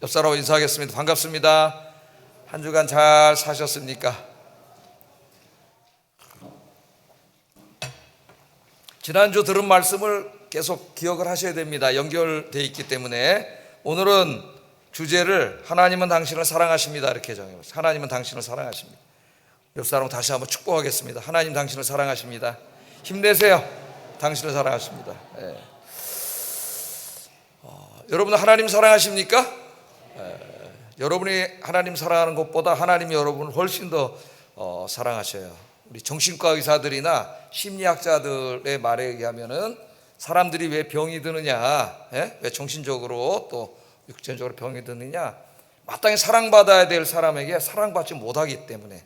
옆 사람 인사하겠습니다. 반갑습니다. 한 주간 잘 사셨습니까? 지난주 들은 말씀을 계속 기억을 하셔야 됩니다. 연결되어 있기 때문에 오늘은 주제를 하나님은 당신을 사랑하십니다 이렇게 정해봤어요. 하나님은 당신을 사랑하십니다. 옆 사람 다시 한번 축복하겠습니다. 하나님 당신을 사랑하십니다. 힘내세요. 당신을 사랑하십니다. 여러분 하나님 사랑하십니까? 여러분이 하나님 사랑하는 것보다 하나님이 여러분을 훨씬 더 사랑하셔요. 우리 정신과 의사들이나 심리학자들의 말에 의하면은 사람들이 왜 병이 드느냐, 왜 정신적으로 또 육체적으로 병이 드느냐, 마땅히 사랑받아야 될 사람에게 사랑받지 못하기 때문에,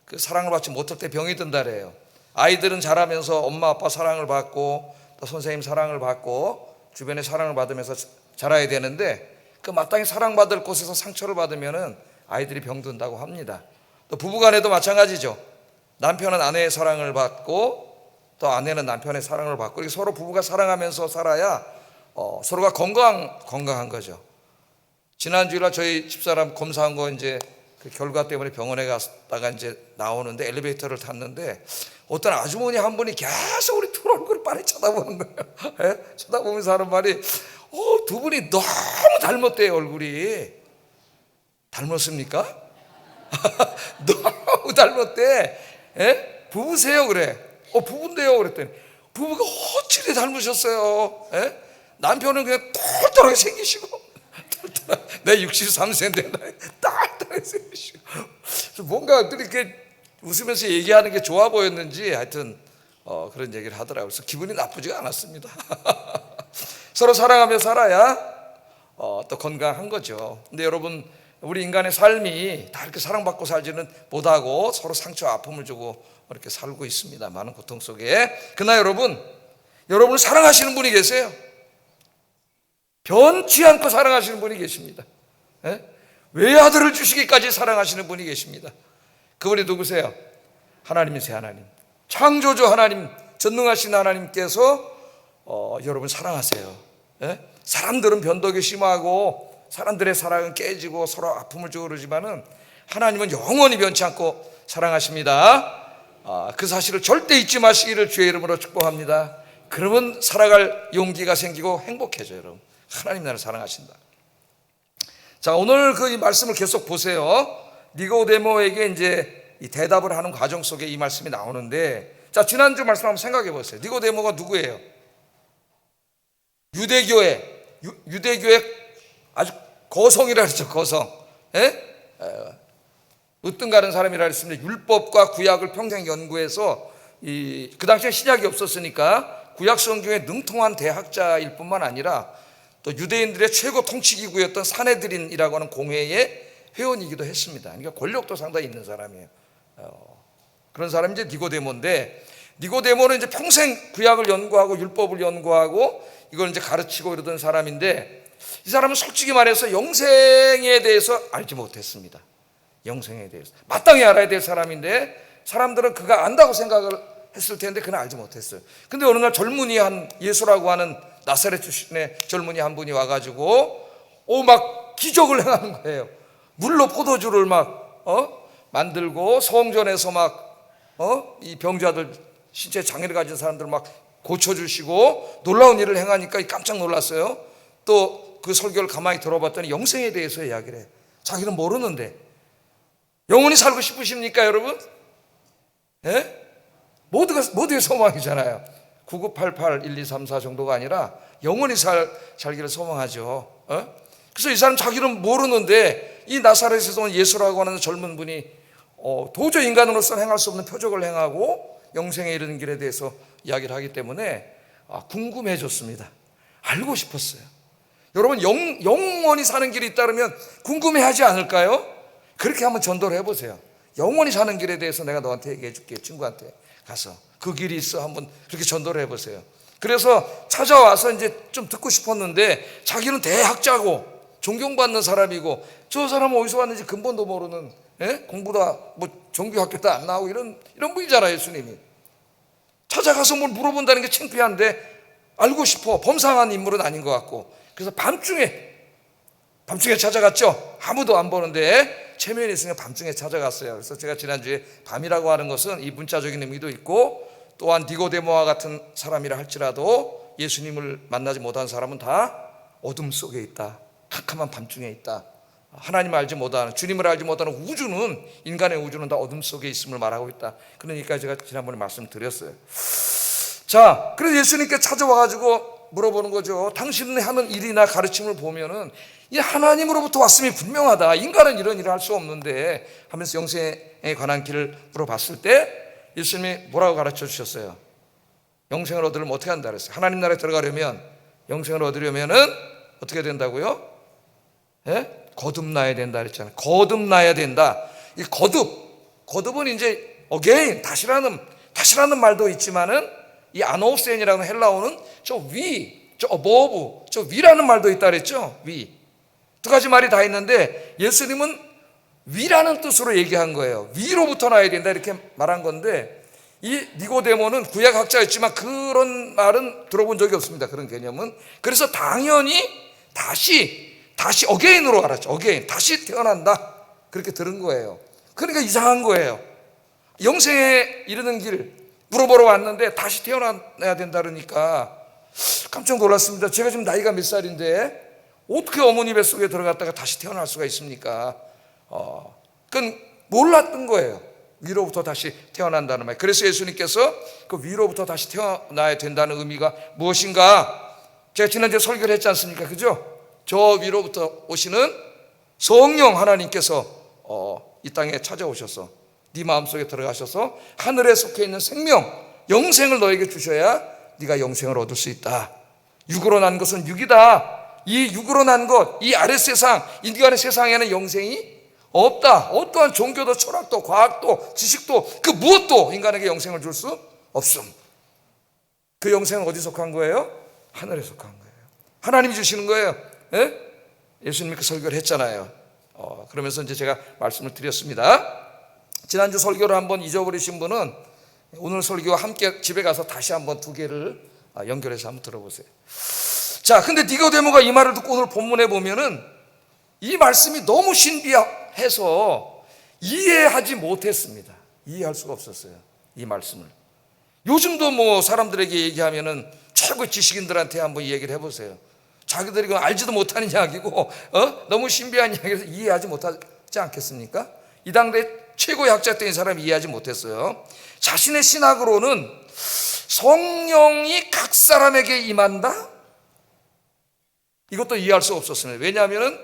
그 사랑을 받지 못할 때 병이 든다 그래요. 아이들은 자라면서 엄마 아빠 사랑을 받고 또 선생님 사랑을 받고 주변의 사랑을 받으면서 자라야 되는데, 그 마땅히 사랑받을 곳에서 상처를 받으면은 아이들이 병든다고 합니다. 또 부부간에도 마찬가지죠. 남편은 아내의 사랑을 받고 또 아내는 남편의 사랑을 받고, 이렇게 서로 부부가 사랑하면서 살아야 서로가 건강한 거죠. 지난주에 저희 집사람 검사한 거 이제 그 결과 때문에 병원에 갔다가 이제 나오는데 엘리베이터를 탔는데 어떤 아주머니 한 분이 계속 우리 둘 얼굴을 빤히 쳐다보는 거예요. 쳐다보면서 하는 말이 두 분이 너무 닮았대요. 얼굴이 닮았습니까? 너무 닮았대. 부부세요 그래. 부부인데요 그랬더니 부부가 어찌나 닮으셨어요. 남편은 그냥 똘똘하게 생기시고 내 63세인데 똘똘하게 생기시고 뭔가 이렇게 웃으면서 얘기하는 게 좋아 보였는지 하여튼 그런 얘기를 하더라고요. 그래서 기분이 나쁘지가 않았습니다. 서로 사랑하며 살아야 또 건강한 거죠. 근데 여러분, 우리 인간의 삶이 다 이렇게 사랑받고 살지는 못하고 서로 상처 아픔을 주고 이렇게 살고 있습니다. 많은 고통 속에. 그러나 여러분을 사랑하시는 분이 계세요. 변치 않고 사랑하시는 분이 계십니다. 외아들을 주시기까지 사랑하시는 분이 계십니다. 그분이 누구세요? 하나님이세요. 하나님, 창조주 하나님, 전능하신 하나님께서 여러분 사랑하세요. 사람들은 변덕이 심하고 사람들의 사랑은 깨지고 서로 아픔을 주고 그러지만은 하나님은 영원히 변치 않고 사랑하십니다. 그 사실을 절대 잊지 마시기를 주의 이름으로 축복합니다. 그러면 살아갈 용기가 생기고 행복해져요. 여러분, 하나님 나를 사랑하신다. 자, 오늘 그 이 말씀을 계속 보세요. 니고데모에게 이제 이 대답을 하는 과정 속에 이 말씀이 나오는데, 자, 지난주 말씀 한번 생각해 보세요. 니고데모가 누구예요? 유대교의 아주 거성이라 그랬죠. 거성. 으뜸 가는 사람이라 그랬습니다. 율법과 구약을 평생 연구해서 그 당시에 신약이 없었으니까 구약 성경에 능통한 대학자일 뿐만 아니라 또 유대인들의 최고 통치기구였던 사네드린이라고 하는 공회의 회원이기도 했습니다. 그러니까 권력도 상당히 있는 사람이에요. 그런 사람이 이제 니고데모인데, 니고데모는 이제 평생 구약을 연구하고 율법을 연구하고 이걸 이제 가르치고 이러던 사람인데, 이 사람은 솔직히 말해서 영생에 대해서 알지 못했습니다. 영생에 대해서 마땅히 알아야 될 사람인데 사람들은 그가 안다고 생각을 했을 텐데 그는 알지 못했어요. 근데 어느 날 젊은이 한 예수라고 하는 나사렛 출신의 젊은이 한 분이 와가지고 막 기적을 행하는 거예요. 물로 포도주를 막 만들고 성전에서 막 이 병자들, 신체 장애를 가진 사람들 막 고쳐주시고 놀라운 일을 행하니까 깜짝 놀랐어요. 또 그 설교를 가만히 들어봤더니 영생에 대해서 이야기를 해요. 자기는 모르는데. 영원히 살고 싶으십니까 여러분? 모두의 소망이잖아요. 9988 1234 정도가 아니라 영원히 살기를 소망하죠. 그래서 이 사람 자기는 모르는데 이 나사렛에서 온 예수라고 하는 젊은 분이 도저히 인간으로서는 행할 수 없는 표적을 행하고 영생에 이르는 길에 대해서 이야기를 하기 때문에 궁금해졌습니다. 알고 싶었어요. 여러분, 영원히 사는 길이 있다면 궁금해하지 않을까요? 그렇게 한번 전도를 해보세요. 영원히 사는 길에 대해서 내가 너한테 얘기해 줄게. 친구한테 가서 그 길이 있어 한번 그렇게 전도를 해보세요. 그래서 찾아와서 이제 좀 듣고 싶었는데 자기는 대학자고 존경받는 사람이고, 저 사람은 어디서 왔는지 근본도 모르는, 공부다 뭐 정규학교도 안 나오고 이런 분이잖아요. 예수님이 찾아가서 뭘 물어본다는 게 창피한데 알고 싶어. 범상한 인물은 아닌 것 같고. 그래서 밤중에 밤중에 찾아갔죠. 아무도 안 보는데 체면이 있으니까 밤중에 찾아갔어요. 그래서 제가 지난주에 밤이라고 하는 것은 이 문자적인 의미도 있고, 또한 니고데모와 같은 사람이라 할지라도 예수님을 만나지 못한 사람은 다 어둠 속에 있다, 캄캄한 밤중에 있다. 하나님을 알지 못하는, 주님을 알지 못하는 우주는, 인간의 우주는 다 어둠 속에 있음을 말하고 있다. 그러니까 제가 지난번에 말씀드렸어요. 자, 그래서 예수님께 찾아와가지고 물어보는 거죠. 당신이 하는 일이나 가르침을 보면은 이 하나님으로부터 왔음이 분명하다. 인간은 이런 일을 할 수 없는데 하면서 영생에 관한 길을 물어봤을 때 예수님이 뭐라고 가르쳐 주셨어요? 영생을 얻으려면 어떻게 한다 그랬어요? 하나님 나라에 들어가려면, 영생을 얻으려면은 어떻게 된다고요? 예? 거듭나야 된다 그랬잖아요. 거듭나야 된다. 이 거듭은 이제 again, 다시라는 말도 있지만은 이 아노센이라는 헬라어는 저 above, 저 위라는 말도 있다 그랬죠. 위. 두 가지 말이 다 있는데 예수님은 위라는 뜻으로 얘기한 거예요. 위로부터 나야 된다 이렇게 말한 건데, 이 니고데모는 구약학자였지만 그런 말은 들어본 적이 없습니다. 그런 개념은. 그래서 당연히 다시 again으로 알았죠. again, 다시 태어난다 그렇게 들은 거예요. 그러니까 이상한 거예요. 영생에 이르는 길 물어보러 왔는데 다시 태어나야 된다 그러니까 깜짝 놀랐습니다. 제가 지금 나이가 몇 살인데 어떻게 어머니 뱃속에 들어갔다가 다시 태어날 수가 있습니까? 그건 몰랐던 거예요. 위로부터 다시 태어난다는 말. 그래서 예수님께서 그 위로부터 다시 태어나야 된다는 의미가 무엇인가, 제가 지난주에 설교를 했지 않습니까? 그죠? 저 위로부터 오시는 성령 하나님께서 이 땅에 찾아오셔서 네 마음속에 들어가셔서 하늘에 속해 있는 생명, 영생을 너에게 주셔야 네가 영생을 얻을 수 있다. 육으로 난 것은 육이다. 이 육으로 난 것, 이 아랫 세상, 인간의 세상에는 영생이 없다. 어떠한 종교도 철학도 과학도 지식도 그 무엇도 인간에게 영생을 줄 수 없음. 그 영생은 어디서 속한 거예요? 하늘에 속한 거예요. 하나님이 주시는 거예요. 예? 예수님이 그 설교를 했잖아요. 그러면서 이제 제가 말씀을 드렸습니다. 지난주 설교를 한번 잊어버리신 분은 오늘 설교와 함께 집에 가서 다시 한번 두 개를 연결해서 한번 들어보세요. 자, 근데 니고데모가 이 말을 듣고 오늘 본문에 보면은 이 말씀이 너무 신비해서 이해하지 못했습니다. 이해할 수가 없었어요, 이 말씀을. 요즘도 뭐 사람들에게 얘기하면은 최고 지식인들한테 한번 이 얘기를 해보세요. 자기들이 알지도 못하는 이야기고 너무 신비한 이야기라서 이해하지 못하지 않겠습니까? 이 당대 최고의 학자였던 이 사람이 이해하지 못했어요. 자신의 신학으로는 성령이 각 사람에게 임한다? 이것도 이해할 수 없었습니다. 왜냐하면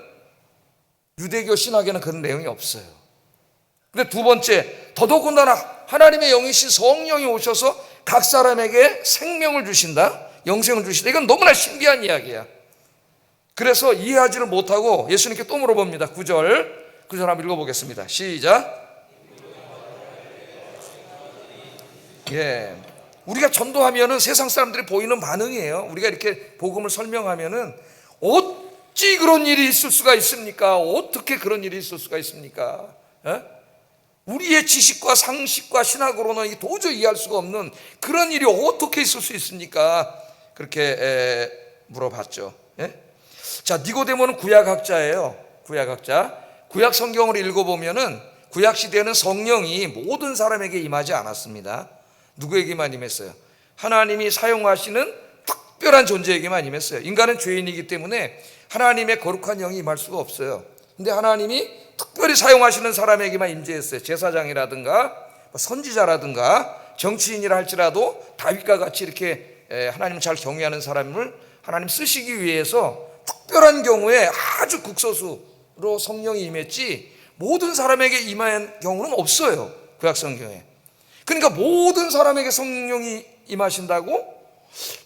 유대교 신학에는 그런 내용이 없어요. 근데 두 번째, 더더군다나 하나님의 영이신 성령이 오셔서 각 사람에게 생명을 주신다, 영생을 주신다. 이건 너무나 신비한 이야기야. 그래서 이해하지를 못하고 예수님께 또 물어봅니다. 9절 한번 읽어보겠습니다. 시작. 예, 우리가 전도하면은 세상 사람들이 보이는 반응이에요. 우리가 이렇게 복음을 설명하면은 어찌 그런 일이 있을 수가 있습니까? 어떻게 그런 일이 있을 수가 있습니까? 우리의 지식과 상식과 신학으로는 도저히 이해할 수가 없는 그런 일이 어떻게 있을 수 있습니까? 그렇게 물어봤죠. 자, 니고데모는 구약학자예요. 구약학자. 구약 성경을 읽어보면은 구약 시대에는 성령이 모든 사람에게 임하지 않았습니다. 누구에게만 임했어요? 하나님이 사용하시는 특별한 존재에게만 임했어요. 인간은 죄인이기 때문에 하나님의 거룩한 영이 임할 수가 없어요. 근데 하나님이 특별히 사용하시는 사람에게만 임재했어요. 제사장이라든가 선지자라든가 정치인이라 할지라도 다윗과 같이 이렇게 하나님을 잘 경외하는 사람을 하나님 쓰시기 위해서 특별한 경우에 아주 극소수로 성령이 임했지 모든 사람에게 임한 경우는 없어요, 구약 성경에. 그러니까 모든 사람에게 성령이 임하신다고?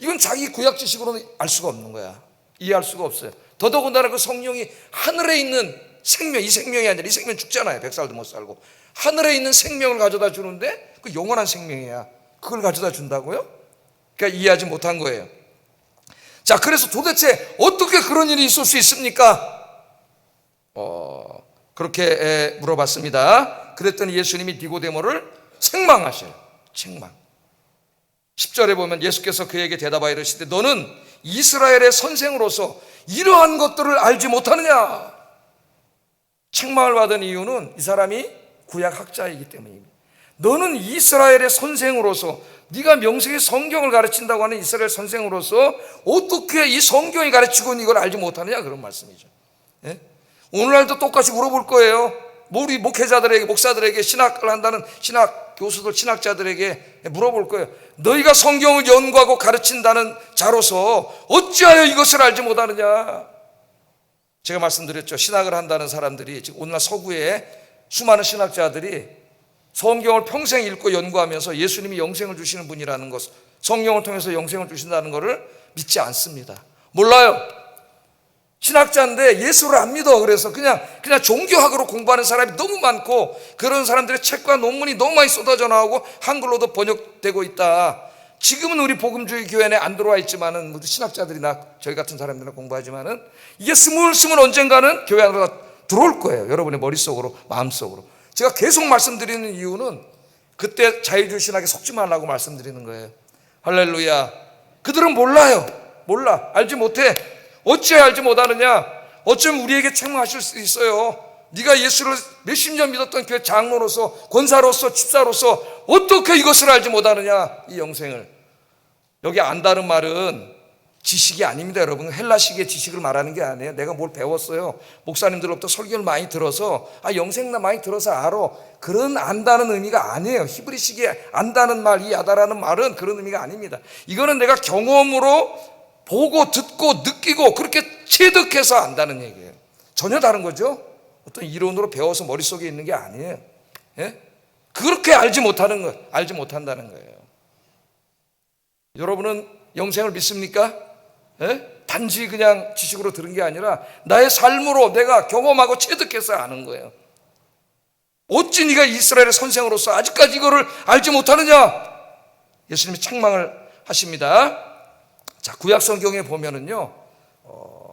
이건 자기 구약 지식으로는 알 수가 없는 거야. 이해할 수가 없어요. 더더군다나 그 성령이 하늘에 있는 생명, 이 생명이 아니라, 이 생명 죽잖아요. 100살도 못 살고. 하늘에 있는 생명을 가져다 주는데 그 영원한 생명이야. 그걸 가져다 준다고요? 그러니까 이해하지 못한 거예요. 자, 그래서 도대체 어떻게 그런 일이 있을 수 있습니까? 그렇게 물어봤습니다. 그랬더니 예수님이 니고데모를 책망하셔요. 책망. 10절에 보면 예수께서 그에게 대답하여 이르시되 너는 이스라엘의 선생으로서 이러한 것들을 알지 못하느냐? 책망을 받은 이유는 이 사람이 구약 학자이기 때문입니다. 너는 이스라엘의 선생으로서, 네가 명색이 성경을 가르친다고 하는 이스라엘 선생으로서 어떻게 이 성경이 가르치고 있는 이걸 알지 못하느냐, 그런 말씀이죠. 예? 오늘날도 똑같이 물어볼 거예요. 우리 목회자들에게, 목사들에게, 신학을 한다는 신학 교수들, 신학자들에게 물어볼 거예요. 너희가 성경을 연구하고 가르친다는 자로서 어찌하여 이것을 알지 못하느냐? 제가 말씀드렸죠. 신학을 한다는 사람들이, 지금 오늘날 서구에 수많은 신학자들이 성경을 평생 읽고 연구하면서 예수님이 영생을 주시는 분이라는 것, 성경을 통해서 영생을 주신다는 것을 믿지 않습니다. 몰라요. 신학자인데 예수를 안 믿어. 그래서 그냥 종교학으로 공부하는 사람이 너무 많고, 그런 사람들의 책과 논문이 너무 많이 쏟아져 나오고 한글로도 번역되고 있다. 지금은 우리 복음주의 교회 안에 안 들어와 있지만은, 모두 신학자들이나 저희 같은 사람들이나 공부하지만은, 이게 스물스물 언젠가는 교회 안으로 들어올 거예요. 여러분의 머릿속으로, 마음속으로. 제가 계속 말씀드리는 이유는 그때 자유주의 신학에 속지 말라고 말씀드리는 거예요. 할렐루야. 그들은 몰라요. 몰라. 알지 못해. 어찌해 알지 못하느냐? 어쩌면 우리에게 책망하실 수 있어요. 네가 예수를 몇십 년 믿었던 교회 장로로서, 권사로서, 집사로서 어떻게 이것을 알지 못하느냐? 이 영생을. 여기 안다는 말은 지식이 아닙니다. 여러분, 헬라식의 지식을 말하는 게 아니에요. 내가 뭘 배웠어요, 목사님들로부터 설교를 많이 들어서 영생나 많이 들어서 알아, 그런 안다는 의미가 아니에요. 히브리식의 안다는 말, 이 아다라는 말은 그런 의미가 아닙니다. 이거는 내가 경험으로 보고 듣고 느끼고 그렇게 체득해서 안다는 얘기예요. 전혀 다른 거죠. 어떤 이론으로 배워서 머릿속에 있는 게 아니에요. 예? 그렇게 알지 못하는 것, 알지 못한다는 거예요. 여러분은 영생을 믿습니까? 예? 단지 그냥 지식으로 들은 게 아니라 나의 삶으로 내가 경험하고 체득해서 아는 거예요. 어찌 네가 이스라엘의 선생으로서 아직까지 이거를 알지 못하느냐? 예수님이 책망을 하십니다. 자, 구약 성경에 보면은요,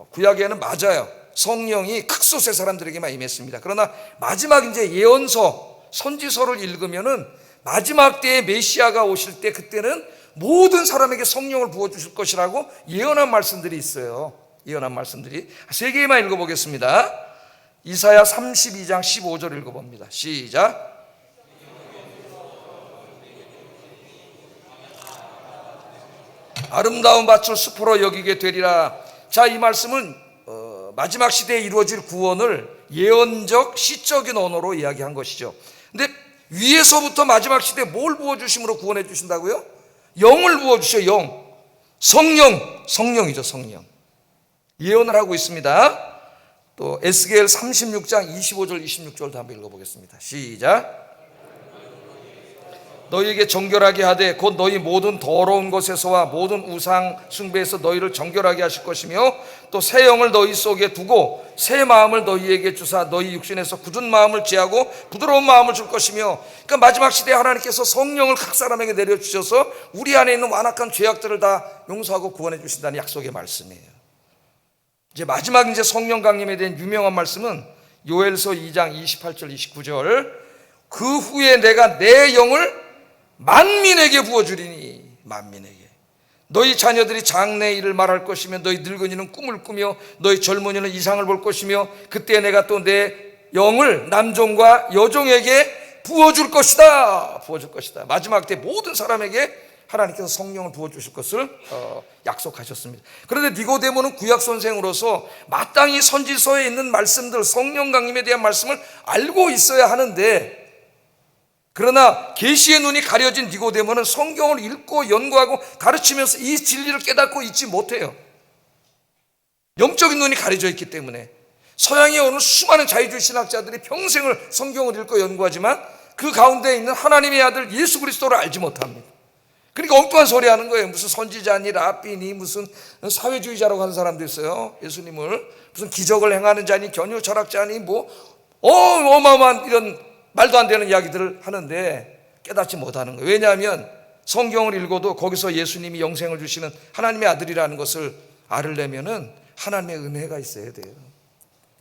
구약에는 맞아요, 성령이 극소수의 사람들에게만 임했습니다. 그러나 마지막 이제 예언서, 선지서를 읽으면은 마지막 때에 메시아가 오실 때, 그때는 모든 사람에게 성령을 부어주실 것이라고 예언한 말씀들이 있어요. 예언한 말씀들이 세 개만 읽어보겠습니다. 이사야 32장 15절 읽어봅니다. 시작. 아름다운 밭을 숲으로 여기게 되리라. 자, 이 말씀은 마지막 시대에 이루어질 구원을 예언적, 시적인 언어로 이야기한 것이죠. 근데 위에서부터 마지막 시대에 뭘 부어주심으로 구원해 주신다고요? 영을 부어주셔. 영. 성령이죠. 성령. 예언을 하고 있습니다. 또 에스겔 36장 25절 26절도 한번 읽어보겠습니다. 시작. 너희에게 정결하게 하되 곧 너희 모든 더러운 것에서와 모든 우상 숭배에서 너희를 정결하게 하실 것이며, 또 새 영을 너희 속에 두고 새 마음을 너희에게 주사 너희 육신에서 굳은 마음을 제하고 부드러운 마음을 줄 것이며. 그러니까 마지막 시대에 하나님께서 성령을 각 사람에게 내려주셔서 우리 안에 있는 완악한 죄악들을 다 용서하고 구원해 주신다는 약속의 말씀이에요. 이제 마지막 이제 성령 강림에 대한 유명한 말씀은 요엘서 2장 28절 29절. 그 후에 내가 내 영을 만민에게 부어주리니, 만민에게. 너희 자녀들이 장래 일을 말할 것이며 너희 늙은이는 꿈을 꾸며 너희 젊은이는 이상을 볼 것이며 그때 내가 또 내 영을 남종과 여종에게 부어줄 것이다. 부어줄 것이다. 마지막 때 모든 사람에게 하나님께서 성령을 부어주실 것을 약속하셨습니다. 그런데 니고데모는 구약 선생으로서 마땅히 선지서에 있는 말씀들, 성령 강림에 대한 말씀을 알고 있어야 하는데, 그러나 계시의 눈이 가려진 니고데모는 성경을 읽고 연구하고 가르치면서 이 진리를 깨닫고 있지 못해요. 영적인 눈이 가려져 있기 때문에. 서양에 오는 수많은 자유주의 신학자들이 평생을 성경을 읽고 연구하지만 그 가운데 있는 하나님의 아들 예수 그리스도를 알지 못합니다. 그러니까 엉뚱한 소리 하는 거예요. 무슨 선지자니, 랍비니, 무슨 사회주의자라고 하는 사람도 있어요. 예수님을 무슨 기적을 행하는 자니, 견유 철학자니, 어마어마한 이런 말도 안 되는 이야기들을 하는데 깨닫지 못하는 거예요. 왜냐하면 성경을 읽어도 거기서 예수님이 영생을 주시는 하나님의 아들이라는 것을 알으려면은 하나님의 은혜가 있어야 돼요.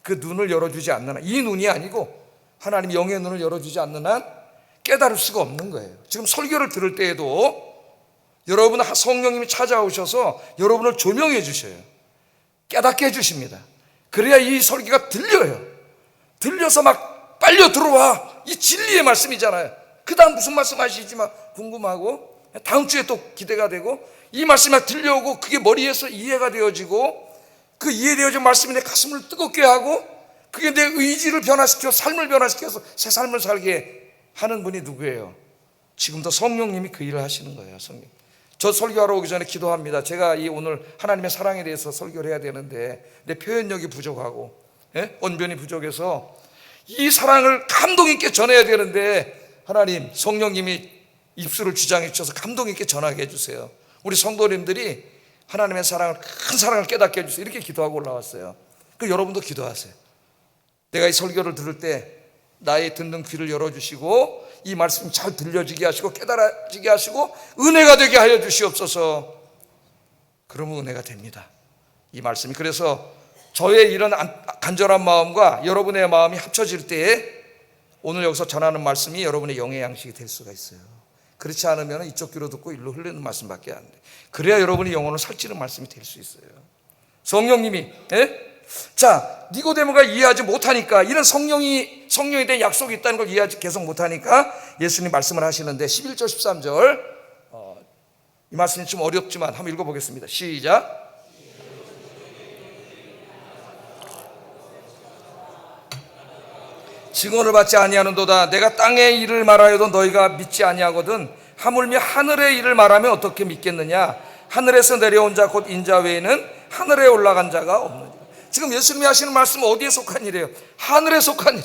그 눈을 열어주지 않는 한, 이 눈이 아니고 하나님 영의 눈을 열어주지 않는 한 깨달을 수가 없는 거예요. 지금 설교를 들을 때에도 여러분 성령님이 찾아오셔서 여러분을 조명해 주셔요. 깨닫게 해주십니다. 그래야 이 설교가 들려요. 들려서 막 빨려 들어와. 이 진리의 말씀이잖아요. 그 다음 무슨 말씀 하시지 막 궁금하고, 다음 주에 또 기대가 되고, 이 말씀이 막 들려오고 그게 머리에서 이해가 되어지고, 그 이해되어진 말씀이 내 가슴을 뜨겁게 하고, 그게 내 의지를 변화시켜 삶을 변화시켜서 새 삶을 살게 하는 분이 누구예요? 지금도 성령님이 그 일을 하시는 거예요. 성령. 저 설교하러 오기 전에 기도합니다. 제가 이 오늘 하나님의 사랑에 대해서 설교를 해야 되는데 내 표현력이 부족하고, 언변이 부족해서 이 사랑을 감동 있게 전해야 되는데, 하나님 성령님이 입술을 주장해 주셔서 감동 있게 전하게 해주세요. 우리 성도님들이 하나님의 사랑을, 큰 사랑을 깨닫게 해주세요. 이렇게 기도하고 올라왔어요. 그 여러분도 기도하세요. 내가 이 설교를 들을 때 나의 듣는 귀를 열어주시고 이 말씀이 잘 들려지게 하시고 깨달아지게 하시고 은혜가 되게 하여 주시옵소서. 그러면 은혜가 됩니다, 이 말씀이. 그래서 저의 이런 간절한 마음과 여러분의 마음이 합쳐질 때에 오늘 여기서 전하는 말씀이 여러분의 영의 양식이 될 수가 있어요. 그렇지 않으면 이쪽 귀로 듣고 일로 흘리는 말씀밖에 안 돼. 그래야 여러분이 영혼을 살찌는 말씀이 될 수 있어요. 성령님이, 자, 니고데모가 이해하지 못하니까, 이런 성령에 대한 약속이 있다는 걸 이해하지 계속 못하니까 예수님 말씀을 하시는데 11절 13절 이 말씀이 좀 어렵지만 한번 읽어보겠습니다. 시작. 증언을 받지 아니하는도다. 내가 땅의 일을 말하여도 너희가 믿지 아니하거든 하물며 하늘의 일을 말하면 어떻게 믿겠느냐. 하늘에서 내려온 자 곧 인자 외에는 하늘에 올라간 자가 없느니라. 지금 예수님이 하시는 말씀은 어디에 속한 일이에요? 하늘에 속한 일.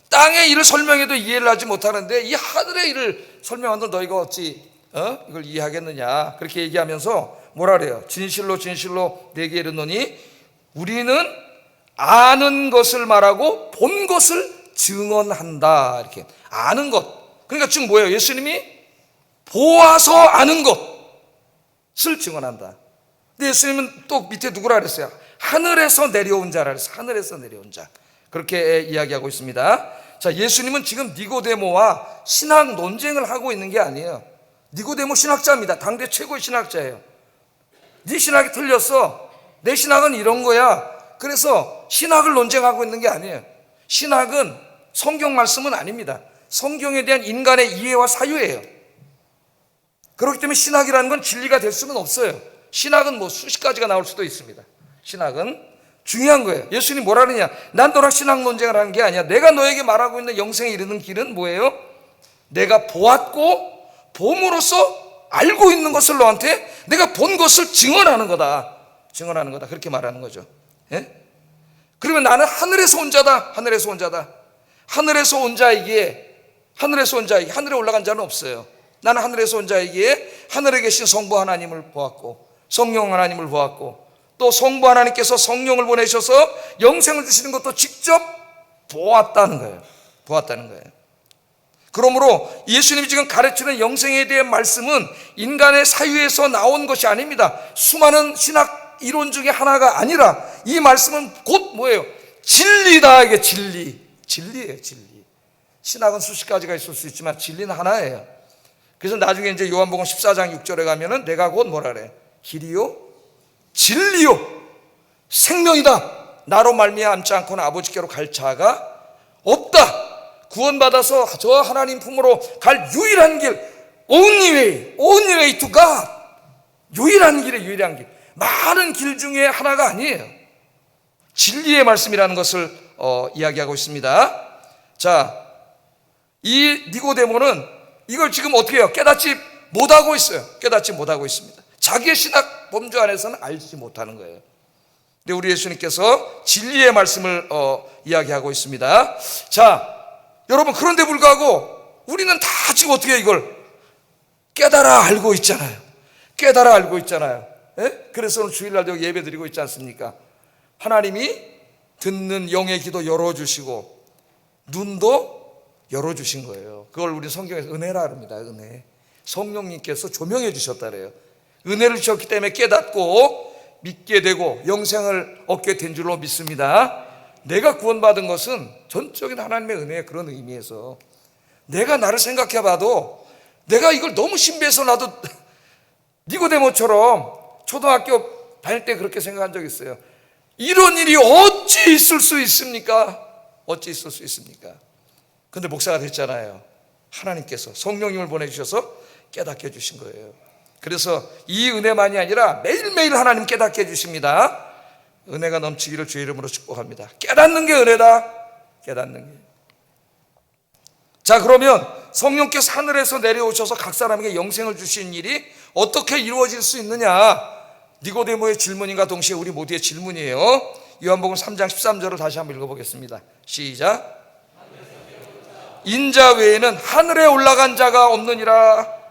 땅의 일을 설명해도 이해를 하지 못하는데 이 하늘의 일을 설명한들 너희가 어찌 이걸 이해하겠느냐. 그렇게 얘기하면서 뭐라 그래요? 진실로 진실로 내게 이르노니 우리는 아는 것을 말하고 본 것을 증언한다. 이렇게 아는 것. 그러니까 지금 뭐예요? 예수님이 보아서 아는 것을 증언한다. 근데 예수님은 또 밑에 누구라 그랬어요? 하늘에서 내려온 자라 그랬어요. 하늘에서 내려온 자. 그렇게 이야기하고 있습니다. 자, 예수님은 지금 니고데모와 신학 논쟁을 하고 있는 게 아니에요. 니고데모 신학자입니다. 당대 최고의 신학자예요. 네 신학이 틀렸어. 내 신학은 이런 거야. 그래서 신학을 논쟁하고 있는 게 아니에요. 신학은 성경 말씀은 아닙니다. 성경에 대한 인간의 이해와 사유예요. 그렇기 때문에 신학이라는 건 진리가 될 수는 없어요. 신학은 뭐 수십 가지가 나올 수도 있습니다. 신학은 중요한 거예요. 예수님이 뭐라 그러냐? 난 너랑 신학 논쟁을 하는 게 아니야. 내가 너에게 말하고 있는 영생에 이르는 길은 뭐예요? 내가 보았고 봄으로써 알고 있는 것을 너한테 내가 본 것을 증언하는 거다. 증언하는 거다. 그렇게 말하는 거죠. 그러면 나는 하늘에서 온 자다. 하늘에서 온 자다. 하늘에서 온 자에게 하늘에 올라간 자는 없어요. 나는 하늘에서 온 자에게 하늘에 계신 성부 하나님을 보았고 성령 하나님을 보았고 또 성부 하나님께서 성령을 보내셔서 영생을 주시는 것도 직접 보았다는 거예요. 보았다는 거예요. 그러므로 예수님이 지금 가르치는 영생에 대한 말씀은 인간의 사유에서 나온 것이 아닙니다. 수많은 신학 이론 중에 하나가 아니라 이 말씀은 곧 뭐예요? 진리다. 이게 진리예요. 진리. 신학은 수십 가지가 있을 수 있지만 진리는 하나예요. 그래서 나중에 이제 요한복음 14장 6절에 가면은 내가 곧 뭐라 그래? 길이요 진리요 생명이다. 나로 말미암지 않고는 아버지께로 갈 자가 없다. 구원받아서 저 하나님 품으로 갈 유일한 길, only way to God. 유일한 길이에요. 유일한 길. 많은 길 중에 하나가 아니에요. 진리의 말씀이라는 것을 이야기하고 있습니다. 자, 이 니고데모는 이걸 지금 어떻게 해요? 깨닫지 못하고 있어요. 깨닫지 못하고 있습니다. 자기의 신학 범주 안에서는 알지 못하는 거예요. 근데 우리 예수님께서 진리의 말씀을 이야기하고 있습니다. 자, 여러분, 그런데 불구하고 우리는 다 지금 어떻게 이걸 깨달아 알고 있잖아요. 깨달아 알고 있잖아요. 그래서 오늘 주일날도 예배 드리고 있지 않습니까? 하나님이 듣는 영의 귀도 열어주시고 눈도 열어주신 거예요. 그걸 우리 성경에서 은혜라 합니다. 은혜. 성령님께서 조명해 주셨다 그래요. 은혜를 주셨기 때문에 깨닫고 믿게 되고 영생을 얻게 된 줄로 믿습니다. 내가 구원받은 것은 전적인 하나님의 은혜의 그런 의미에서 내가 나를 생각해 봐도 내가 이걸 너무 신비해서 나도 니고데모처럼 초등학교 다닐 때 그렇게 생각한 적 있어요. 이런 일이 어찌 있을 수 있습니까? 어찌 있을 수 있습니까? 근데 목사가 됐잖아요. 하나님께서 성령님을 보내주셔서 깨닫게 해주신 거예요. 그래서 이 은혜만이 아니라 매일매일 하나님 깨닫게 해주십니다. 은혜가 넘치기를 주의 이름으로 축복합니다. 깨닫는 게 은혜다. 깨닫는 게. 자, 그러면 성령께서 하늘에서 내려오셔서 각 사람에게 영생을 주신 일이 어떻게 이루어질 수 있느냐? 니고데모의 질문인가 동시에 우리 모두의 질문이에요. 요한복음 3장 13절을 다시 한번 읽어보겠습니다. 시작. 인자 외에는 하늘에 올라간 자가 없느니라.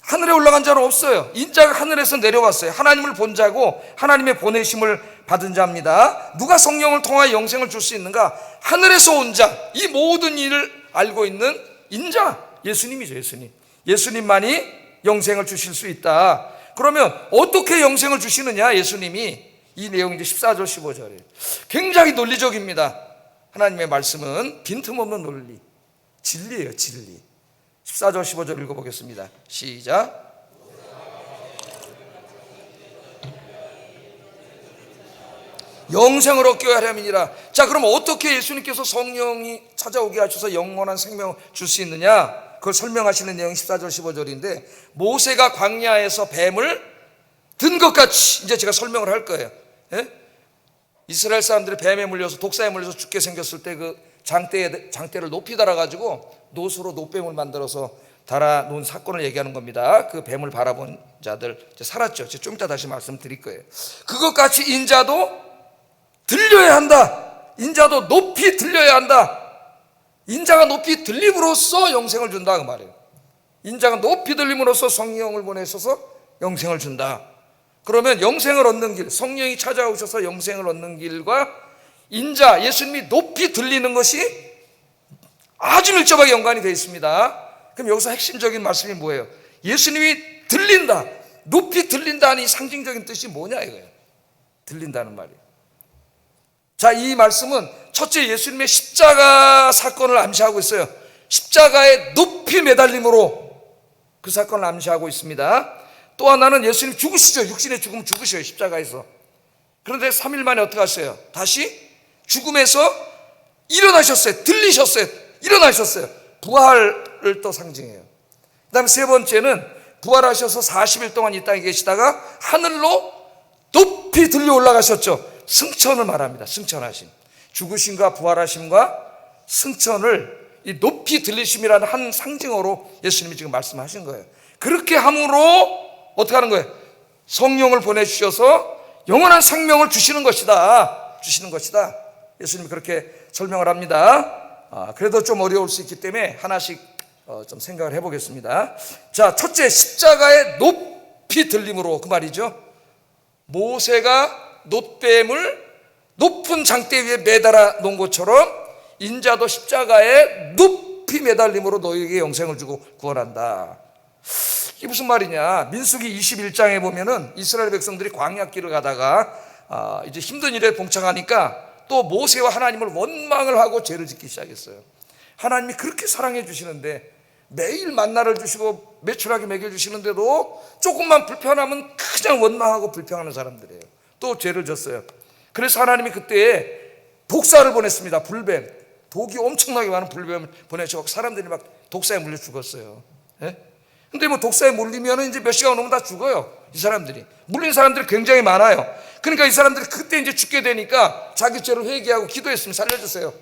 하늘에 올라간 자는 없어요. 인자가 하늘에서 내려왔어요. 하나님을 본 자고 하나님의 보내심을 받은 자입니다. 누가 성령을 통하여 영생을 줄 수 있는가? 하늘에서 온 자, 이 모든 일을 알고 있는 인자, 예수님이죠. 예수님만이 영생을 주실 수 있다. 그러면 어떻게 영생을 주시느냐? 예수님이 이 내용이 이제 14절 15절이에요. 굉장히 논리적입니다. 하나님의 말씀은 빈틈없는 논리, 진리예요. 진리. 14절 15절 읽어보겠습니다. 시작. 영생을 얻게 하려니라. 자, 그럼 어떻게 예수님께서 성령이 찾아오게 하셔서 영원한 생명을 줄 수 있느냐? 그걸 설명하시는 내용이 14절 15절인데, 모세가 광야에서 뱀을 든 것 같이 이제 제가 설명을 할 거예요. 예? 이스라엘 사람들이 뱀에 물려서 독사에 물려서 죽게 생겼을 때 그 장대를 높이 달아가지고 노수로 노뱀을 만들어서 달아놓은 사건을 얘기하는 겁니다. 그 뱀을 바라본 자들 이제 살았죠. 좀 이따 다시 말씀드릴 거예요. 그것같이 인자도 들려야 한다. 인자도 높이 들려야 한다. 인자가 높이 들림으로써 영생을 준다 그 말이에요. 인자가 높이 들림으로써 성령을 보내셔서 영생을 준다. 그러면 영생을 얻는 길, 성령이 찾아오셔서 영생을 얻는 길과 인자, 예수님이 높이 들리는 것이 아주 밀접하게 연관이 되어 있습니다. 그럼 여기서 핵심적인 말씀이 뭐예요? 예수님이 들린다, 높이 들린다는 이 상징적인 뜻이 뭐냐 이거예요. 들린다는 말이에요. 자, 이 말씀은 첫째 예수님의 십자가 사건을 암시하고 있어요. 십자가에 높이 매달림으로 그 사건을 암시하고 있습니다. 또 하나는 예수님 죽으시죠. 육신의 죽음 죽으셔요. 십자가에서. 그런데 3일 만에 어떻게 하셨어요? 다시 죽음에서 일어나셨어요. 들리셨어요. 일어나셨어요. 부활을 또 상징해요. 그 다음에 세 번째는 부활하셔서 40일 동안 이 땅에 계시다가 하늘로 높이 들려 올라가셨죠. 승천을 말합니다. 승천하심. 죽으심과 부활하심과 승천을 이 높이 들리심이라는 한 상징어로 예수님이 지금 말씀하신 거예요. 그렇게 함으로 어떻게 하는 거예요? 성령을 보내주셔서 영원한 생명을 주시는 것이다. 주시는 것이다. 예수님이 그렇게 설명을 합니다. 그래도 좀 어려울 수 있기 때문에 하나씩 좀 생각을 해보겠습니다. 자, 첫째, 십자가의 높이 들림으로 그 말이죠. 모세가 놋뱀을 높은 장대 위에 매달아 놓은 것처럼 인자도 십자가에 높이 매달림으로 너희에게 영생을 주고 구원한다. 이게 무슨 말이냐? 민수기 21장에 보면은 이스라엘 백성들이 광야길을 가다가 이제 힘든 일에 봉착하니까 또 모세와 하나님을 원망을 하고 죄를 짓기 시작했어요. 하나님이 그렇게 사랑해 주시는데 매일 만나를 주시고 매출하게 먹여 주시는데도 조금만 불편하면 그냥 원망하고 불평하는 사람들이에요. 또 죄를 졌어요. 그래서 하나님이 그때 독사를 보냈습니다. 불뱀, 독이 엄청나게 많은 불뱀을 보내셔서 사람들이 막 독사에 물려 죽었어요. 예? 근데 뭐 독사에 물리면 이제 몇 시간 오면 다 죽어요. 이 사람들이 물린 사람들이 굉장히 많아요. 그러니까 이 사람들이 그때 이제 죽게 되니까 자기 죄를 회개하고 기도했으면 살려주세요.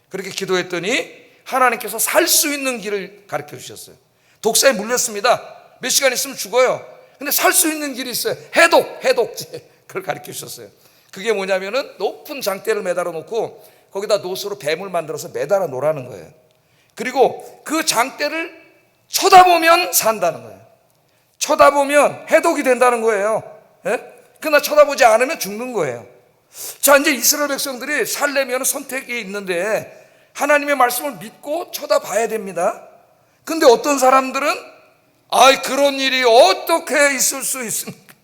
그렇게 기도했더니 하나님께서 살 수 있는 길을 가르쳐 주셨어요. 독사에 물렸습니다. 몇 시간 있으면 죽어요. 근데 살 수 있는 길이 있어요. 해독제, 그걸 가르쳐 주셨어요. 그게 뭐냐면은 높은 장대를 매달아 놓고 거기다 노수로 뱀을 만들어서 매달아 놓으라는 거예요. 그리고 그 장대를 쳐다보면 산다는 거예요. 쳐다보면 해독이 된다는 거예요. 예? 그러나 쳐다보지 않으면 죽는 거예요. 자, 이제 이스라엘 백성들이 살려면 선택이 있는데 하나님의 말씀을 믿고 쳐다봐야 됩니다. 근데 어떤 사람들은 그런 일이 어떻게 있을 수 있습니까?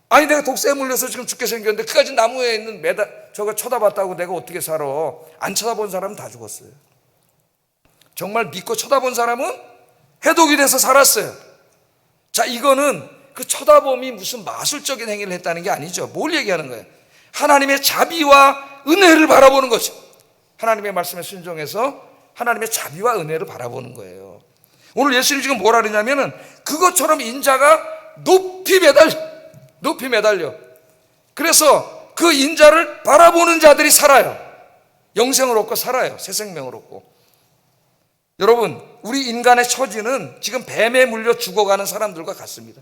아니, 내가 독사에 물려서 지금 죽게 생겼는데 그까지 나무에 있는 저거 쳐다봤다고 내가 어떻게 살아? 안 쳐다본 사람은 다 죽었어요. 정말 믿고 쳐다본 사람은 해독이 돼서 살았어요. 자, 이거는 그 쳐다봄이 무슨 마술적인 행위를 했다는 게 아니죠. 뭘 얘기하는 거예요? 하나님의 자비와 은혜를 바라보는 거죠. 하나님의 말씀에 순종해서 하나님의 자비와 은혜를 바라보는 거예요. 오늘 예수님 지금 뭐라 그러냐면은 그것처럼 인자가 높이 매달려. 그래서 그 인자를 바라보는 자들이 살아요. 영생을 얻고 살아요. 새 생명을 얻고. 여러분, 우리 인간의 처지는 지금 뱀에 물려 죽어가는 사람들과 같습니다.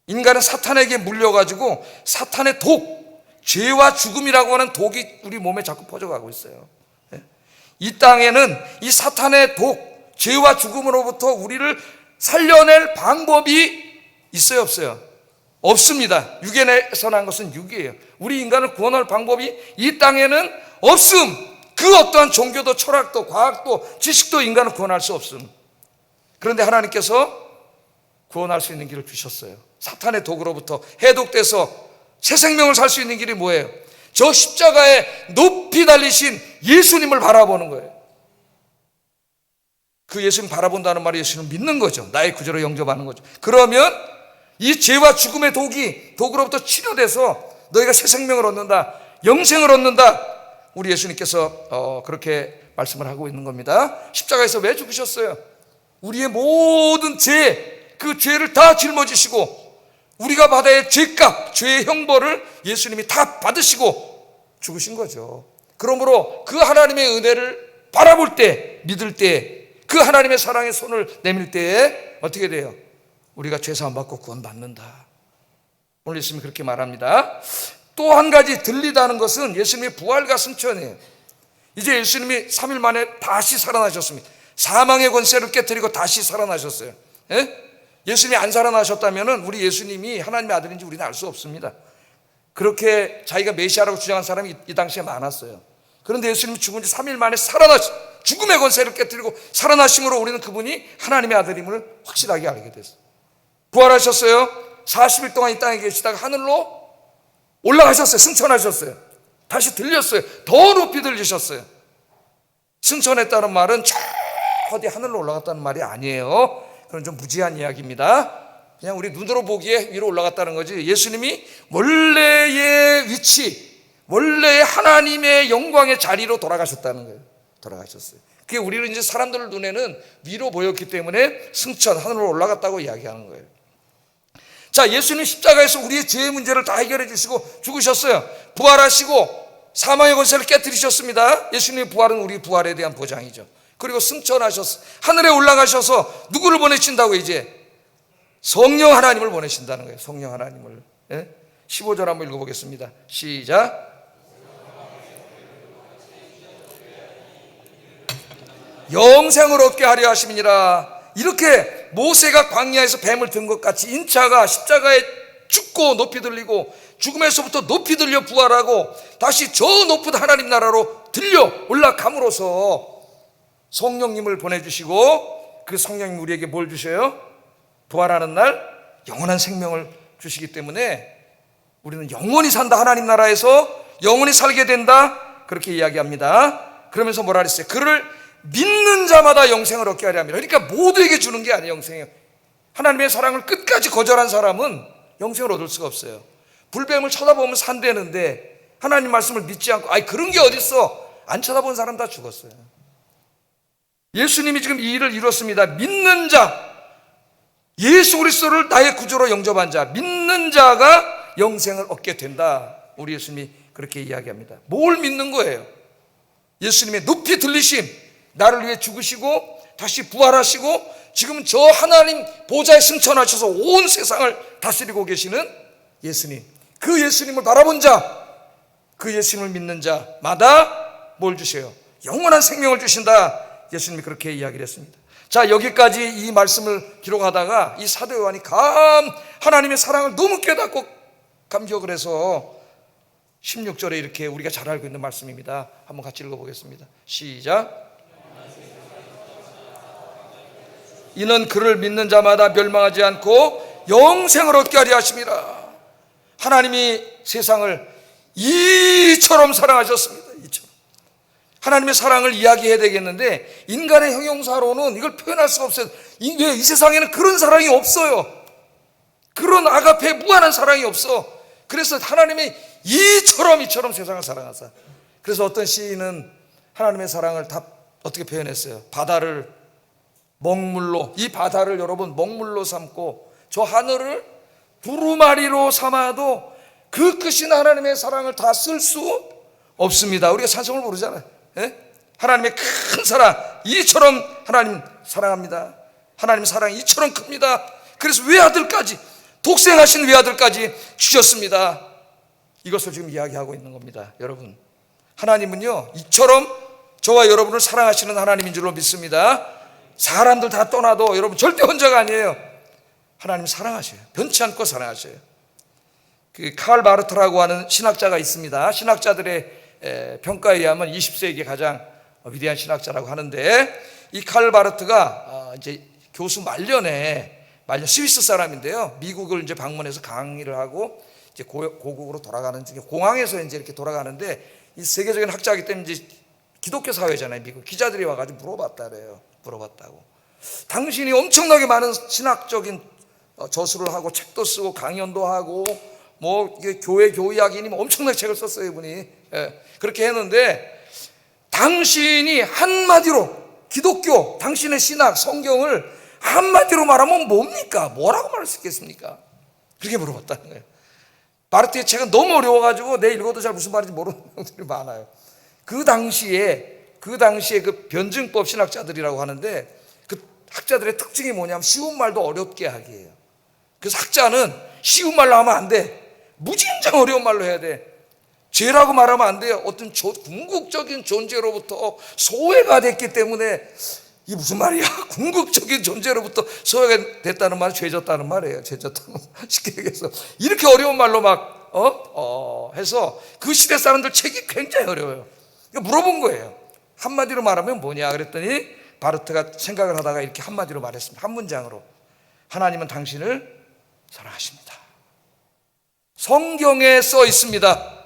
인간은 사탄에게 물려가지고 사탄의 독, 죄와 죽음이라고 하는 독이 우리 몸에 자꾸 퍼져가고 있어요. 이 땅에는 이 사탄의 독, 죄와 죽음으로부터 우리를 살려낼 방법이 있어요, 없어요? 없습니다. 육에 내서 난 것은 육이에요. 우리 인간을 구원할 방법이 이 땅에는 없음. 그 어떠한 종교도 철학도 과학도 지식도 인간을 구원할 수 없음. 그런데 하나님께서 구원할 수 있는 길을 주셨어요. 사탄의 독으로부터 해독돼서 새 생명을 살 수 있는 길이 뭐예요? 저 십자가에 높이 달리신 예수님을 바라보는 거예요. 그 예수님 바라본다는 말이 예수님을 믿는 거죠. 나의 구주로 영접하는 거죠. 그러면 이 죄와 죽음의 독으로부터 치료돼서 너희가 새 생명을 얻는다, 영생을 얻는다. 우리 예수님께서 그렇게 말씀을 하고 있는 겁니다. 십자가에서 왜 죽으셨어요? 우리의 모든 그 죄를 다 짊어지시고 우리가 받아야 할 죄값, 죄의 형벌을 예수님이 다 받으시고 죽으신 거죠. 그러므로 그 하나님의 은혜를 바라볼 때, 믿을 때, 그 하나님의 사랑의 손을 내밀 때에 어떻게 돼요? 우리가 죄사함 받고 구원받는다. 오늘 예수님이 그렇게 말합니다. 또 한 가지 들리다는 것은 예수님의 부활과 승천이에요. 이제 예수님이 3일 만에 다시 살아나셨습니다. 사망의 권세를 깨뜨리고 다시 살아나셨어요. 예수님이 안 살아나셨다면 우리 예수님이 하나님의 아들인지 우리는 알 수 없습니다. 그렇게 자기가 메시아라고 주장한 사람이 이 당시에 많았어요. 그런데 예수님이 죽은 지 3일 만에 죽음의 권세를 깨뜨리고 살아나심으로 우리는 그분이 하나님의 아들임을 확실하게 알게 됐어요. 부활하셨어요. 40일 동안 이 땅에 계시다가 하늘로 올라가셨어요. 승천하셨어요. 다시 들렸어요. 더 높이 들리셨어요. 승천했다는 말은 저 어디 하늘로 올라갔다는 말이 아니에요. 그건 좀 무지한 이야기입니다. 그냥 우리 눈으로 보기에 위로 올라갔다는 거지, 예수님이 원래의 위치, 원래의 하나님의 영광의 자리로 돌아가셨다는 거예요. 돌아가셨어요. 그게 우리는 이제 사람들 눈에는 위로 보였기 때문에 승천, 하늘로 올라갔다고 이야기하는 거예요. 자, 예수님 십자가에서 우리의 죄의 문제를 다 해결해 주시고 죽으셨어요. 부활하시고 사망의 권세를 깨뜨리셨습니다. 예수님의 부활은 우리 부활에 대한 보장이죠. 그리고 승천하셔서 하늘에 올라가셔서 누구를 보내신다고? 이제 성령 하나님을 보내신다는 거예요. 성령 하나님을. 15절 한번 읽어보겠습니다. 시작. 영생을 얻게 하려 하심이니라. 이렇게 모세가 광야에서 뱀을 든 것 같이 인자가 십자가에 죽고 높이 들리고 죽음에서부터 높이 들려 부활하고 다시 저 높은 하나님 나라로 들려 올라감으로써 성령님을 보내주시고 그 성령님 우리에게 뭘 주셔요? 부활하는 날 영원한 생명을 주시기 때문에 우리는 영원히 산다. 하나님 나라에서 영원히 살게 된다. 그렇게 이야기합니다. 그러면서 뭐라 그랬어요? 그를 믿는 자마다 영생을 얻게 하려 합니다. 그러니까 모두에게 주는 게 아니에요. 영생이요. 하나님의 사랑을 끝까지 거절한 사람은 영생을 얻을 수가 없어요. 불뱀을 쳐다보면 산대는데 하나님 말씀을 믿지 않고 그런 게 어딨어. 안 쳐다본 사람 다 죽었어요. 예수님이 지금 이 일을 이뤘습니다. 믿는 자, 예수 그리스도를 나의 구주로 영접한 자, 믿는 자가 영생을 얻게 된다. 우리 예수님이 그렇게 이야기합니다. 뭘 믿는 거예요? 예수님의 높이 들리심, 나를 위해 죽으시고 다시 부활하시고 지금 저 하나님 보좌에 승천하셔서 온 세상을 다스리고 계시는 예수님, 그 예수님을 바라본 자, 그 예수님을 믿는 자마다 뭘 주세요? 영원한 생명을 주신다. 예수님이 그렇게 이야기를 했습니다. 자, 여기까지 이 말씀을 기록하다가 이 사도 요한이 하나님의 사랑을 너무 깨닫고 감격을 해서 16절에 이렇게 우리가 잘 알고 있는 말씀입니다. 한번 같이 읽어보겠습니다. 시작. 이는 그를 믿는 자마다 멸망하지 않고 영생을 얻게 하려 하심이라. 하나님이 세상을 이처럼 사랑하셨습니다. 이처럼. 하나님의 사랑을 이야기해야 되겠는데 인간의 형용사로는 이걸 표현할 수가 없어요. 왜? 이 세상에는 그런 사랑이 없어요. 그런 아가페 무한한 사랑이 없어. 그래서 하나님이 이처럼 세상을 사랑하사. 그래서 어떤 시인은 하나님의 사랑을 다 어떻게 표현했어요? 바다를 먹물로, 이 바다를 여러분 먹물로 삼고 저 하늘을 두루마리로 삼아도 그 크신 하나님의 사랑을 다 쓸 수 없습니다. 우리가 찬송을 부르잖아요. 예? 하나님의 큰 사랑, 이처럼 하나님 사랑합니다. 하나님 사랑이 이처럼 큽니다. 그래서 외아들까지, 독생하신 외아들까지 주셨습니다. 이것을 지금 이야기하고 있는 겁니다. 여러분, 하나님은요 이처럼 저와 여러분을 사랑하시는 하나님인 줄로 믿습니다. 사람들 다 떠나도 여러분 절대 혼자가 아니에요. 하나님 사랑하셔요. 변치 않고 사랑하셔요. 그 칼 바르트라고 하는 신학자가 있습니다. 신학자들의 평가에 의하면 20세기 가장 위대한 신학자라고 하는데, 이 칼 바르트가 이제 교수 말년 스위스 사람인데요. 미국을 이제 방문해서 강의를 하고 이제 고국으로 돌아가는 중에 공항에서 이제 이렇게 돌아가는데, 이 세계적인 학자이기 때문에 이제 기독교 사회잖아요. 미국 기자들이 와가지고 물어봤다래요. 물어봤다고. 당신이 엄청나게 많은 신학적인 저술을 하고 책도 쓰고 강연도 하고 뭐 교회 교의학이니 뭐 엄청나게 책을 썼어요, 이분이. 예. 그렇게 했는데 당신이 한마디로 기독교, 당신의 신학, 성경을 한마디로 말하면 뭡니까? 뭐라고 말할 수 있겠습니까? 그렇게 물어봤다는 거예요. 바르트의 책은 너무 어려워가지고 내 읽어도 잘 무슨 말인지 모르는 분들이 많아요. 그 당시에 그 변증법 신학자들이라고 하는데, 그 학자들의 특징이 뭐냐면 쉬운 말도 어렵게 하기예요. 그래서 학자는 쉬운 말로 하면 안 돼. 무진장 어려운 말로 해야 돼. 죄라고 말하면 안 돼요. 어떤 궁극적인 존재로부터 소외가 됐기 때문에, 이게 무슨 말이야? 궁극적인 존재로부터 소외가 됐다는 말은 죄졌다는 말이에요. 죄졌다는 쉽게 얘기해서 이렇게 어려운 말로 막 해서 그 시대 사람들 책이 굉장히 어려워요. 물어본 거예요. 한마디로 말하면 뭐냐 그랬더니 바르트가 생각을 하다가 이렇게 한마디로 말했습니다. 한 문장으로. 하나님은 당신을 사랑하십니다. 성경에 써 있습니다.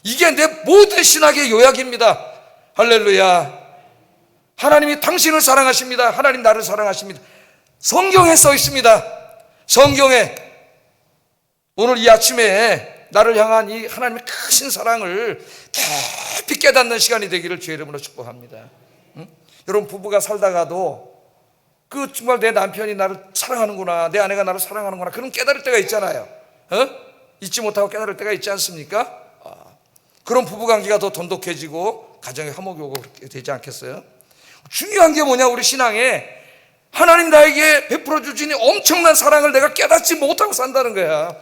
이게 내 모든 신학의 요약입니다. 할렐루야. 하나님이 당신을 사랑하십니다. 하나님 나를 사랑하십니다. 성경에 써 있습니다. 성경에. 오늘 이 아침에 나를 향한 이 하나님의 크신 사랑을 깊이 깨닫는 시간이 되기를 주의 이름으로 축복합니다. 응? 여러분, 부부가 살다가도 그 정말 내 남편이 나를 사랑하는구나, 내 아내가 나를 사랑하는구나, 그런 깨달을 때가 있잖아요. 잊지 못하고 깨달을 때가 있지 않습니까? 그런 부부관계가 더 돈독해지고 가정에 화목이 오고 그렇게 되지 않겠어요? 중요한 게 뭐냐, 우리 신앙에 하나님 나에게 베풀어 주시니 엄청난 사랑을 내가 깨닫지 못하고 산다는 거야.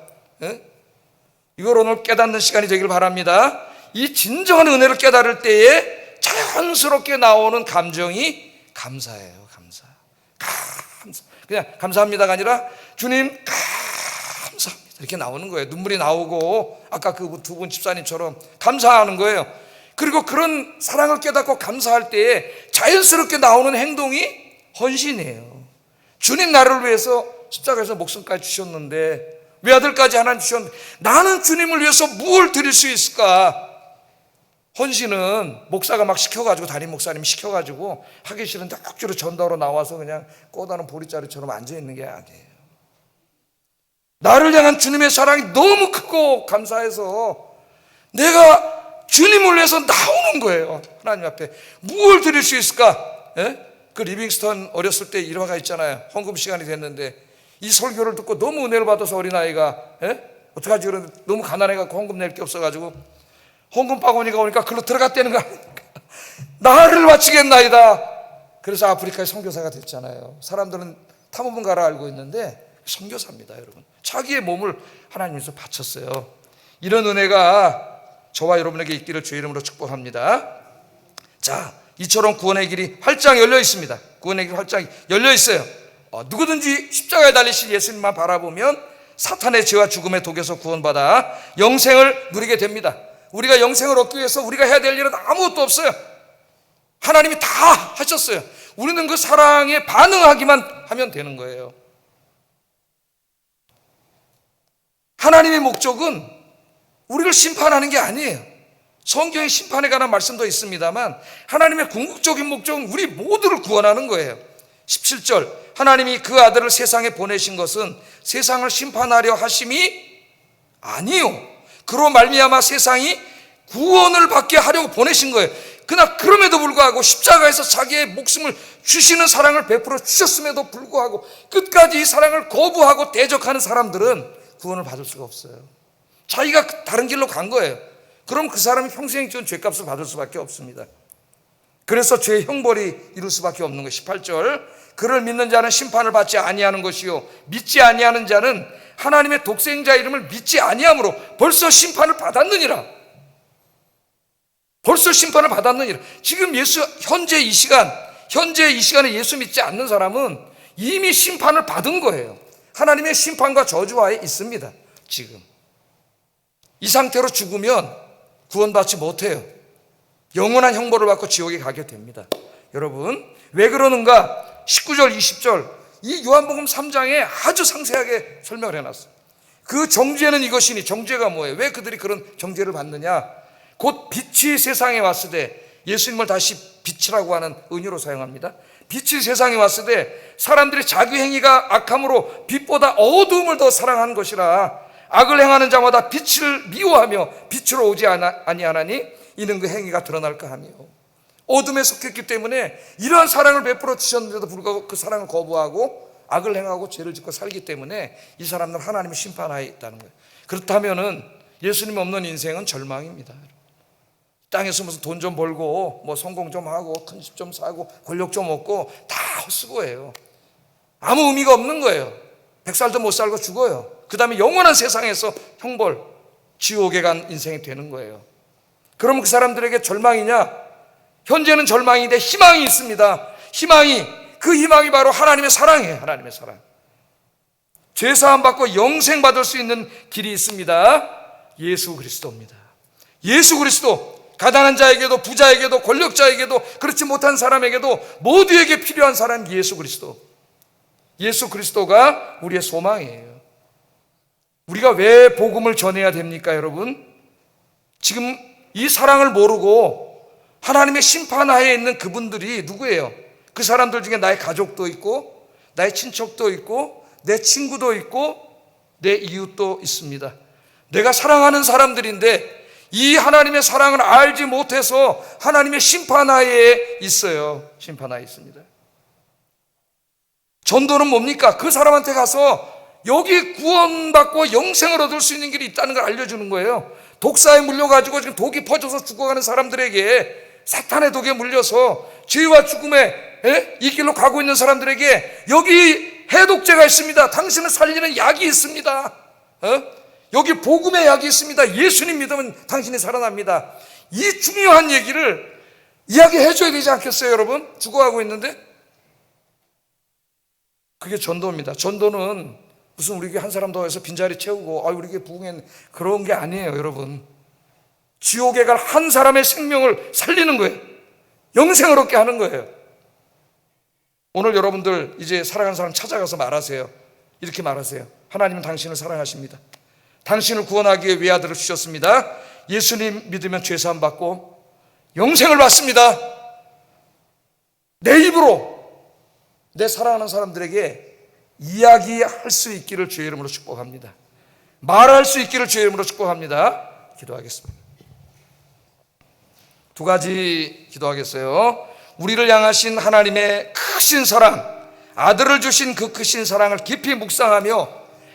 이걸 오늘 깨닫는 시간이 되길 바랍니다. 이 진정한 은혜를 깨달을 때에 자연스럽게 나오는 감정이 감사예요. 감사. 그냥 감사합니다가 아니라 주님 감사합니다 이렇게 나오는 거예요. 눈물이 나오고 아까 그 두 분 집사님처럼 감사하는 거예요. 그리고 그런 사랑을 깨닫고 감사할 때에 자연스럽게 나오는 행동이 헌신이에요. 주님 나를 위해서 십자가에서 목숨까지 주셨는데, 외아들까지 하나님 주셨는데 나는 주님을 위해서 무엇을 드릴 수 있을까? 헌신은 목사가 막 시켜가지고, 담임 목사님 시켜가지고 하기 싫은데 억지로 전도하러 나와서 그냥 꼬다는 보리자루처럼 앉아있는 게 아니에요. 나를 향한 주님의 사랑이 너무 크고 감사해서 내가 주님을 위해서 나오는 거예요. 하나님 앞에 무엇을 드릴 수 있을까? 그 리빙스턴 어렸을 때 일화가 있잖아요. 헌금 시간이 됐는데 이 설교를 듣고 너무 은혜를 받아서 어린아이가 어떡하지 그러는데 너무 가난해가지고 헌금 낼 게 없어가지고 헌금 바구니가 오니까 글로 들어갔다는 거 아닙니까? 나를 바치겠나이다. 그래서 아프리카의 선교사가 됐잖아요. 사람들은 탐험은 가라 알고 있는데 선교사입니다. 여러분, 자기의 몸을 하나님께서 바쳤어요. 이런 은혜가 저와 여러분에게 있기를 주의 이름으로 축복합니다. 자, 이처럼 구원의 길이 활짝 열려 있습니다. 구원의 길이 활짝 열려 있어요. 누구든지 십자가에 달리신 예수님만 바라보면 사탄의 죄와 죽음의 독에서 구원받아 영생을 누리게 됩니다. 우리가 영생을 얻기 위해서 우리가 해야 될 일은 아무것도 없어요. 하나님이 다 하셨어요. 우리는 그 사랑에 반응하기만 하면 되는 거예요. 하나님의 목적은 우리를 심판하는 게 아니에요. 성경의 심판에 관한 말씀도 있습니다만 하나님의 궁극적인 목적은 우리 모두를 구원하는 거예요. 17절, 하나님이 그 아들을 세상에 보내신 것은 세상을 심판하려 하심이 아니요, 그로 말미암아 세상이 구원을 받게 하려고 보내신 거예요. 그러나 그럼에도 불구하고 십자가에서 자기의 목숨을 주시는 사랑을 베풀어 주셨음에도 불구하고 끝까지 이 사랑을 거부하고 대적하는 사람들은 구원을 받을 수가 없어요. 자기가 다른 길로 간 거예요. 그럼 그 사람이 평생 지은 죄값을 받을 수밖에 없습니다. 그래서 죄의 형벌이 이룰 수밖에 없는 거예요. 18절, 그를 믿는 자는 심판을 받지 아니하는 것이요 믿지 아니하는 자는 하나님의 독생자 이름을 믿지 아니함으로 벌써 심판을 받았느니라. 벌써 심판을 받았느니라. 지금 현재 이 시간에 예수 믿지 않는 사람은 이미 심판을 받은 거예요. 하나님의 심판과 저주하에 있습니다. 지금 이 상태로 죽으면 구원받지 못해요. 영원한 형벌을 받고 지옥에 가게 됩니다. 여러분, 왜 그러는가? 19절 20절 이 요한복음 3장에 아주 상세하게 설명을 해놨어요. 그 정죄는 이것이니, 정죄가 뭐예요? 왜 그들이 그런 정죄를 받느냐? 곧 빛이 세상에 왔을 때, 예수님을 다시 빛이라고 하는 은유로 사용합니다. 빛이 세상에 왔을 때 사람들이 자기 행위가 악함으로 빛보다 어두움을 더 사랑하는 것이라 악을 행하는 자마다 빛을 미워하며 빛으로 오지 아니하나니 이는 그 행위가 드러날까 하며, 어둠에 속했기 때문에 이러한 사랑을 베풀어 주셨는데도 불구하고 그 사랑을 거부하고 악을 행하고 죄를 짓고 살기 때문에 이 사람들은 하나님의 심판하에 있다는 거예요. 그렇다면은 예수님 없는 인생은 절망입니다. 땅에서 무슨 돈 좀 벌고 뭐 성공 좀 하고 큰 집 좀 사고 권력 좀 얻고 다 헛수고예요. 아무 의미가 없는 거예요. 100살도 못 살고 죽어요. 그 다음에 영원한 세상에서 형벌, 지옥에 간 인생이 되는 거예요. 그러면 그 사람들에게 절망이냐? 현재는 절망인데 희망이 있습니다. 그 희망이 바로 하나님의 사랑이에요. 하나님의 사랑. 죄사함 받고 영생 받을 수 있는 길이 있습니다. 예수 그리스도입니다. 예수 그리스도. 가난한 자에게도 부자에게도 권력자에게도 그렇지 못한 사람에게도 모두에게 필요한 사람 예수 그리스도. 예수 그리스도가 우리의 소망이에요. 우리가 왜 복음을 전해야 됩니까, 여러분? 지금 이 사랑을 모르고 하나님의 심판하에 있는 그분들이 누구예요? 그 사람들 중에 나의 가족도 있고 나의 친척도 있고 내 친구도 있고 내 이웃도 있습니다. 내가 사랑하는 사람들인데 이 하나님의 사랑을 알지 못해서 하나님의 심판하에 있어요. 심판하에 있습니다. 전도는 뭡니까? 그 사람한테 가서 여기 구원받고 영생을 얻을 수 있는 길이 있다는 걸 알려주는 거예요. 독사에 물려가지고 지금 독이 퍼져서 죽어가는 사람들에게, 사탄의 독에 물려서 죄와 죽음의 이 길로 가고 있는 사람들에게 여기 해독제가 있습니다. 당신을 살리는 약이 있습니다. 여기 복음의 약이 있습니다. 예수님 믿으면 당신이 살아납니다. 이 중요한 얘기를 이야기해 줘야 되지 않겠어요, 여러분? 죽어가고 있는데. 그게 전도입니다. 전도는 무슨 우리 교회 한 사람 더 해서 빈자리 채우고 우리 교회 부흥했네, 그런 게 아니에요, 여러분. 지옥에 갈 한 사람의 생명을 살리는 거예요. 영생을 얻게 하는 거예요. 오늘 여러분들 이제 사랑하는 사람 찾아가서 말하세요. 이렇게 말하세요. 하나님은 당신을 사랑하십니다. 당신을 구원하기 위해 외아들을 주셨습니다. 예수님 믿으면 죄사함 받고 영생을 받습니다. 내 입으로 내 사랑하는 사람들에게 이야기할 수 있기를 주의 이름으로 축복합니다. 말할 수 있기를 주의 이름으로 축복합니다. 기도하겠습니다. 두 가지 기도하겠어요. 우리를 향하신 하나님의 크신 사랑, 아들을 주신 그 크신 사랑을 깊이 묵상하며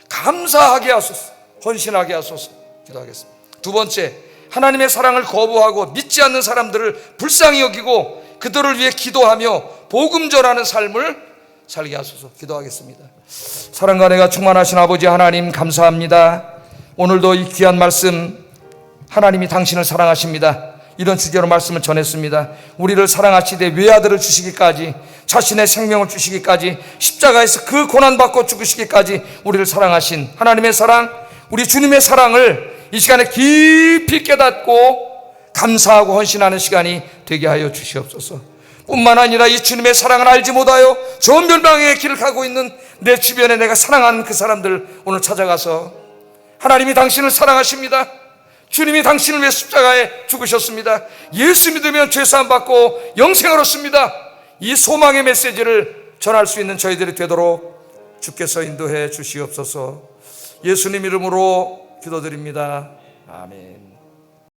감사하게 하소서, 헌신하게 하소서. 기도하겠습니다. 두 번째, 하나님의 사랑을 거부하고 믿지 않는 사람들을 불쌍히 여기고 그들을 위해 기도하며 복음 전하는 삶을 살게 하소서. 기도하겠습니다. 사랑과 은혜가 충만하신 아버지 하나님, 감사합니다. 오늘도 이 귀한 말씀, 하나님이 당신을 사랑하십니다, 이런 주제로 말씀을 전했습니다. 우리를 사랑하시되 외아들을 주시기까지, 자신의 생명을 주시기까지, 십자가에서 그 고난받고 죽으시기까지 우리를 사랑하신 하나님의 사랑, 우리 주님의 사랑을 이 시간에 깊이 깨닫고 감사하고 헌신하는 시간이 되게 하여 주시옵소서. 뿐만 아니라 이 주님의 사랑을 알지 못하여 전 멸망의 길을 가고 있는 내 주변에 내가 사랑하는 그 사람들 오늘 찾아가서 하나님이 당신을 사랑하십니다. 주님이 당신을 위해 십자가에 죽으셨습니다. 예수 믿으면 죄사함 받고 영생을 얻습니다. 이 소망의 메시지를 전할 수 있는 저희들이 되도록 주께서 인도해 주시옵소서. 예수님 이름으로 기도드립니다. 아멘.